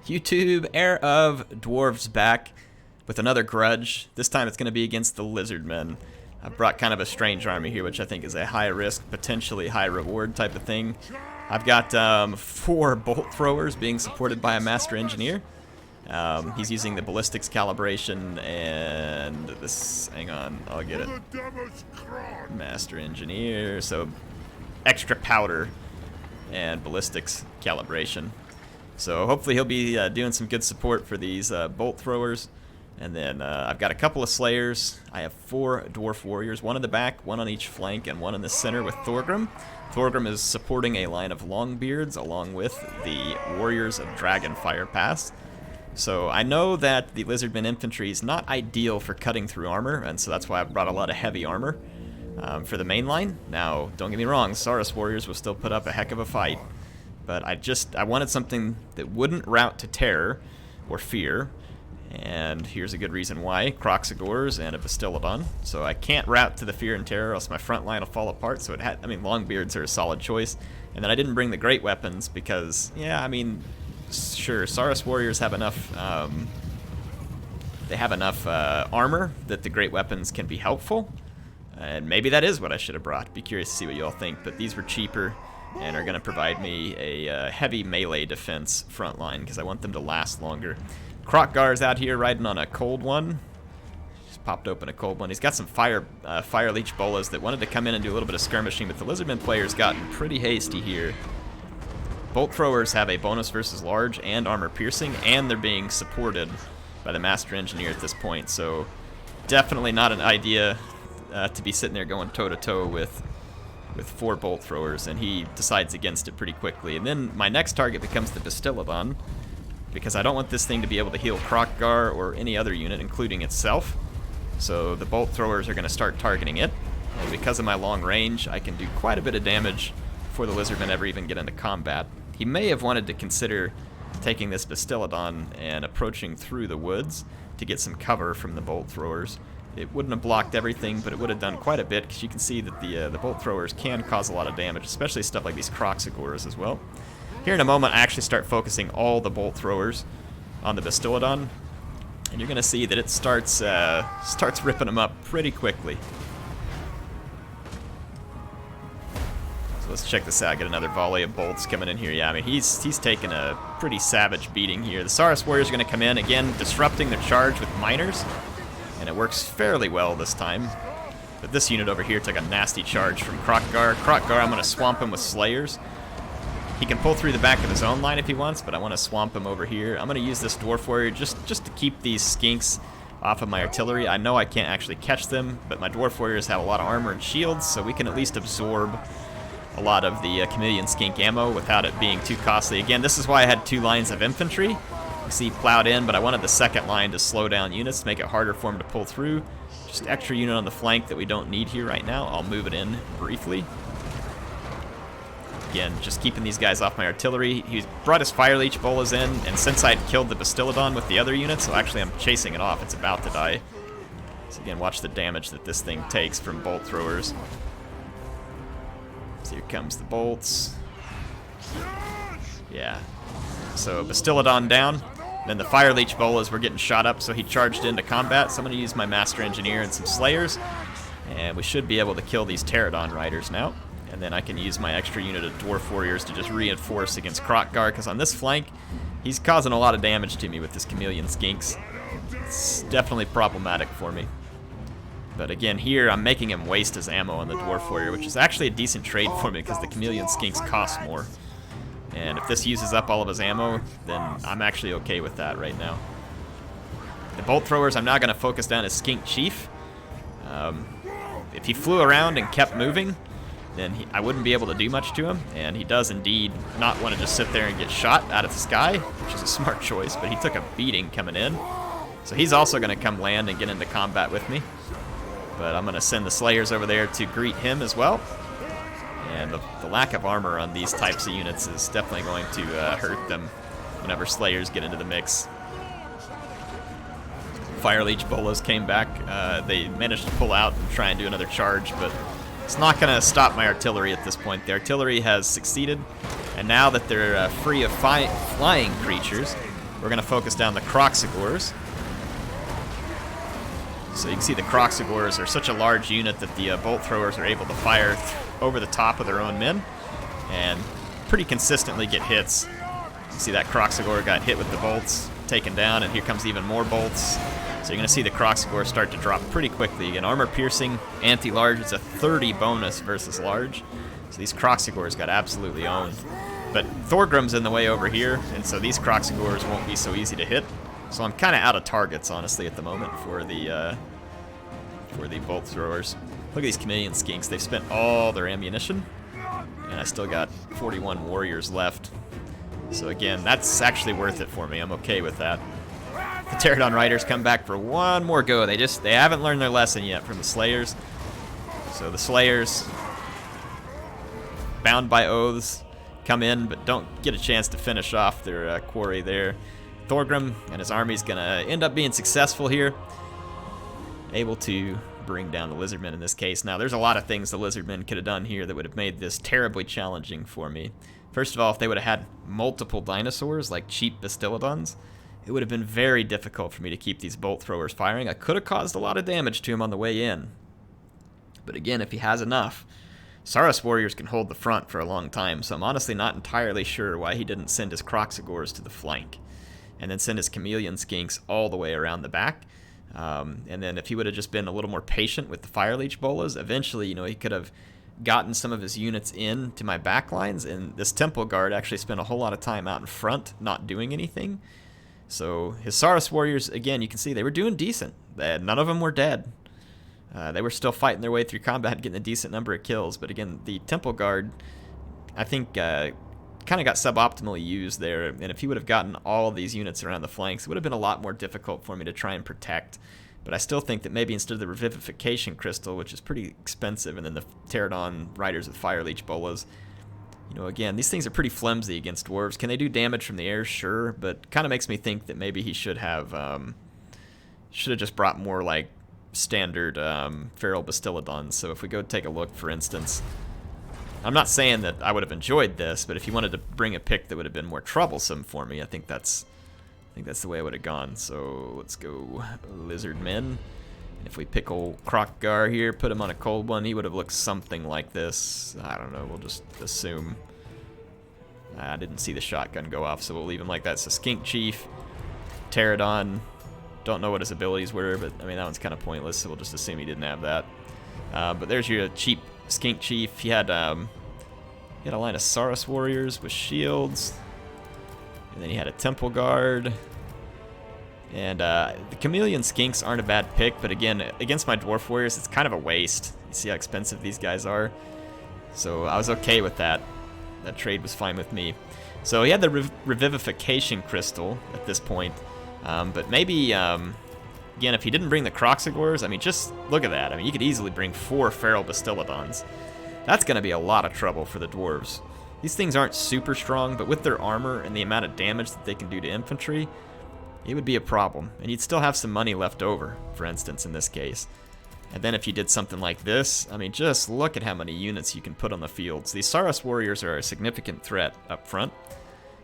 YouTube, Heir of Dwarves back with another grudge. This time it's going to be against the Lizardmen. I've brought kind of a strange army here, which I think is a high risk, potentially high reward type of thing. I've got 4 bolt throwers being supported by a master engineer. He's using the ballistics calibration and this, hang on, I'll get it. Master engineer, so extra powder and ballistics calibration. So hopefully he'll be doing some good support for these bolt throwers. And then I've got a couple of slayers. I have 4 dwarf warriors, 1 in the back, 1 on each flank, and 1 in the center with Thorgrim. Thorgrim is supporting a line of longbeards along with the warriors of Dragonfire Pass. So I know that the Lizardmen infantry is not ideal for cutting through armor, and so that's why I've brought a lot of heavy armor for the main line. Now, don't get me wrong, Saurus warriors will still put up a heck of a fight, but I wanted something that wouldn't rout to terror or fear. And here's a good reason why. Croxagores and a Bastillodon. So I can't route to the fear and terror, else my front line will fall apart. So Longbeards are a solid choice. And then I didn't bring the great weapons because, yeah, I mean, sure, Saurus warriors have enough, armor that the great weapons can be helpful. And maybe that is what I should have brought. Be curious to see what you all think. But these were cheaper and are going to provide me a heavy melee defense front line because I want them to last longer. Crockgar's out here riding on a cold one. Just popped open a cold one. He's got some fire leech bolas that wanted to come in and do a little bit of skirmishing, but the Lizardmen player's gotten pretty hasty here. Bolt throwers have a bonus versus large and armor piercing, and they're being supported by the master engineer at this point. So definitely not an idea to be sitting there going toe-to-toe with 4 bolt throwers, and he decides against it pretty quickly. And then my next target becomes the Bastillodon, because I don't want this thing to be able to heal Crockgar or any other unit, including itself. So the bolt throwers are going to start targeting it. And because of my long range, I can do quite a bit of damage before the Lizardmen ever even get into combat. He may have wanted to consider taking this Bastillodon and approaching through the woods to get some cover from the bolt throwers. It wouldn't have blocked everything, but it would have done quite a bit, because you can see that the bolt throwers can cause a lot of damage, especially stuff like these Croxagores as well. Here in a moment, I actually start focusing all the bolt throwers on the Bastillodon, and you're going to see that it starts ripping them up pretty quickly. So let's check this out. Get another volley of bolts coming in here. Yeah, I mean, he's taking a pretty savage beating here. The Saurus warriors are going to come in, again, disrupting their charge with miners, and it works fairly well this time. But this unit over here took a nasty charge from Crockgar. Crockgar, I'm going to swamp him with Slayers. He can pull through the back of his own line if he wants, but I want to swamp him over here. I'm going to use this Dwarf Warrior just to keep these skinks off of my artillery. I know I can't actually catch them, but my Dwarf Warriors have a lot of armor and shields, so we can at least absorb a lot of the Chameleon Skink ammo without it being too costly. Again, this is why I had 2 lines of infantry. You see plowed in, but I wanted the second line to slow down units to make it harder for them to pull through. Just an extra unit on the flank that we don't need here right now. I'll move it in briefly. Again, just keeping these guys off my artillery. He brought his fire leech bolas in, and since I'd killed the Bastillodon with the other units, so actually I'm chasing it off. It's about to die. So again, watch the damage that this thing takes from bolt throwers. So here comes the bolts. Yeah. So Bastillodon down. Then the fire leech bolas were getting shot up, so he charged into combat. So I'm going to use my master engineer and some slayers, and we should be able to kill these pterodon riders now. And then I can use my extra unit of dwarf warriors to just reinforce against Crockgar, because on this flank, he's causing a lot of damage to me with this Chameleon Skinks. It's definitely problematic for me. But again, here I'm making him waste his ammo on the dwarf warrior, which is actually a decent trade for me because the Chameleon Skinks cost more. And if this uses up all of his ammo, then I'm actually okay with that right now. The bolt throwers, I'm now going to focus down his Skink Chief. If he flew around and kept moving, then I wouldn't be able to do much to him, and he does indeed not want to just sit there and get shot out of the sky, which is a smart choice, but he took a beating coming in. So he's also going to come land and get into combat with me. But I'm going to send the Slayers over there to greet him as well. And the lack of armor on these types of units is definitely going to hurt them whenever Slayers get into the mix. Fire Leech Bolas came back. They managed to pull out and try and do another charge, but it's not going to stop my artillery at this point. The artillery has succeeded, and now that they're free of flying creatures, we're we're going to focus down the Croxigors. So you can see the Croxigors are such a large unit that the bolt throwers are able to fire over the top of their own men and pretty consistently get hits. You see that Croxigor got hit with the bolts, taken down, and here comes even more bolts. So you're going to see the Croxigor start to drop pretty quickly. Again, armor piercing, anti-large, it's a 30 bonus versus large. So these Croxigors got absolutely owned. But Thorgrym's in the way over here, and so these Croxigors won't be so easy to hit. So I'm kind of out of targets, honestly, at the moment for the bolt throwers. Look at these chameleon skinks. They've spent all their ammunition, and I still got 41 warriors left. So again, that's actually worth it for me. I'm okay with that. The Pterodon Riders come back for one more go. They haven't learned their lesson yet from the Slayers. So the Slayers, bound by oaths, come in but don't get a chance to finish off their quarry there. Thorgrym and his army's gonna end up being successful here, able to bring down the Lizardmen in this case. Now, there's a lot of things the Lizardmen could have done here that would have made this terribly challenging for me. First of all, if they would have had multiple dinosaurs, like cheap Bastillodons, it would have been very difficult for me to keep these bolt throwers firing. I could have caused a lot of damage to him on the way in. But again, if he has enough, Saurus warriors can hold the front for a long time, so I'm honestly not entirely sure why he didn't send his Croxigors to the flank and then send his chameleon skinks all the way around the back. And then if he would have just been a little more patient with the fire leech bolas, eventually, he could have gotten some of his units in to my back lines, and this temple guard actually spent a whole lot of time out in front not doing anything. So his Saurus warriors, again, you can see they were doing decent. None of them were dead. They were still fighting their way through combat, getting a decent number of kills. But again, the temple guard, I think, kind of got suboptimally used there, and if he would have gotten all of these units around the flanks, it would have been a lot more difficult for me to try and protect. But I still think that maybe instead of the Revivification Crystal, which is pretty expensive, and then the Pterodon Riders with Fire Leech Bolas, again, these things are pretty flimsy against dwarves. Can they do damage from the air? Sure, but kind of makes me think that maybe he should have just brought more like standard feral Bastillodons. So if we go take a look, for instance, I'm not saying that I would have enjoyed this, but if you wanted to bring a pick that would have been more troublesome for me, I think that's the way I would have gone. So let's go Lizardmen. If we pick old Croc-Gar here, put him on a cold one, he would have looked something like this. I don't know, we'll just assume. I didn't see the shotgun go off, so we'll leave him like that. So Skink Chief, Pterodon, don't know what his abilities were, but I mean, that one's kind of pointless, so we'll just assume he didn't have that. But there's your cheap Skink Chief. He had a line of Saurus warriors with shields, and then he had a temple guard. And the chameleon skinks aren't a bad pick, but again, against my dwarf warriors, it's kind of a waste. You see how expensive these guys are? So I was okay with that. That trade was fine with me. So he had the Revivification Crystal at this point, but maybe, again, if he didn't bring the Croxigors, I mean, just look at that. I mean, you could easily bring 4 feral Bastillodons. That's going to be a lot of trouble for the dwarves. These things aren't super strong, but with their armor and the amount of damage that they can do to infantry, it would be a problem. And you'd still have some money left over, for instance, in this case. And then if you did something like this, I mean, just look at how many units you can put on the field. So these Saurus warriors are a significant threat up front.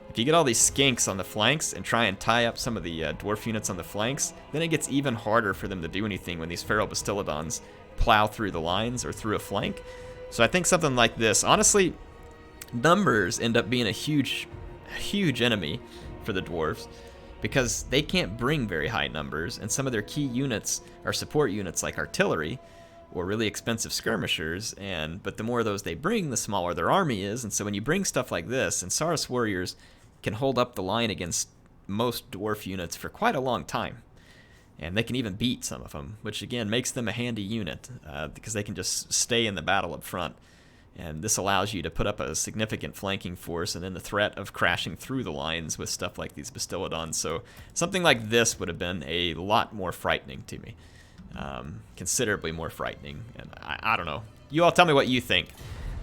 If you get all these skinks on the flanks and try and tie up some of the dwarf units on the flanks, then it gets even harder for them to do anything when these feral Bastillodons plow through the lines or through a flank. So I think something like this, honestly, numbers end up being a huge enemy for the dwarves, because they can't bring very high numbers, and some of their key units are support units like artillery or really expensive skirmishers, but the more of those they bring, the smaller their army is. And so when you bring stuff like this, and Saurus warriors can hold up the line against most dwarf units for quite a long time, and they can even beat some of them, which again makes them a handy unit, because they can just stay in the battle up front. And this allows you to put up a significant flanking force and then the threat of crashing through the lines with stuff like these Bastillodons. So something like this would have been a lot more frightening to me. Considerably more frightening. And I don't know. You all tell me what you think.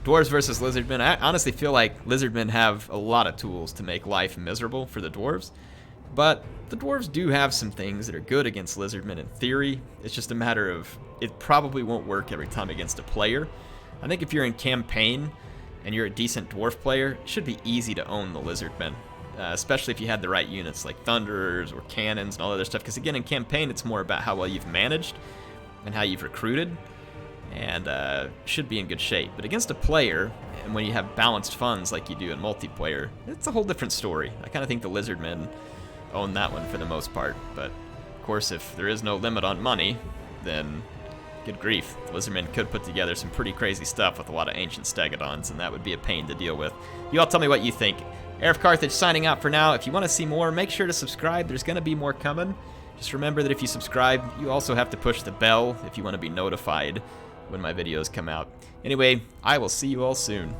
Dwarves versus Lizardmen. I honestly feel like Lizardmen have a lot of tools to make life miserable for the Dwarves. But the Dwarves do have some things that are good against Lizardmen in theory. It's just a matter of it probably won't work every time against a player. I think if you're in campaign and you're a decent dwarf player, it should be easy to own the Lizardmen. especially if you had the right units like Thunderers or Cannons and all other stuff, because again, in campaign, it's more about how well you've managed and how you've recruited, and should be in good shape. But against a player, and when you have balanced funds like you do in multiplayer, it's a whole different story. I kind of think the Lizardmen own that one for the most part, but of course, if there is no limit on money, then good grief, the Lizardmen could put together some pretty crazy stuff with a lot of ancient Stegodons, and that would be a pain to deal with. You all tell me what you think. HeirofCarthage signing out for now. If you want to see more, make sure to subscribe. There's going to be more coming. Just remember that if you subscribe, you also have to push the bell if you want to be notified when my videos come out. Anyway, I will see you all soon.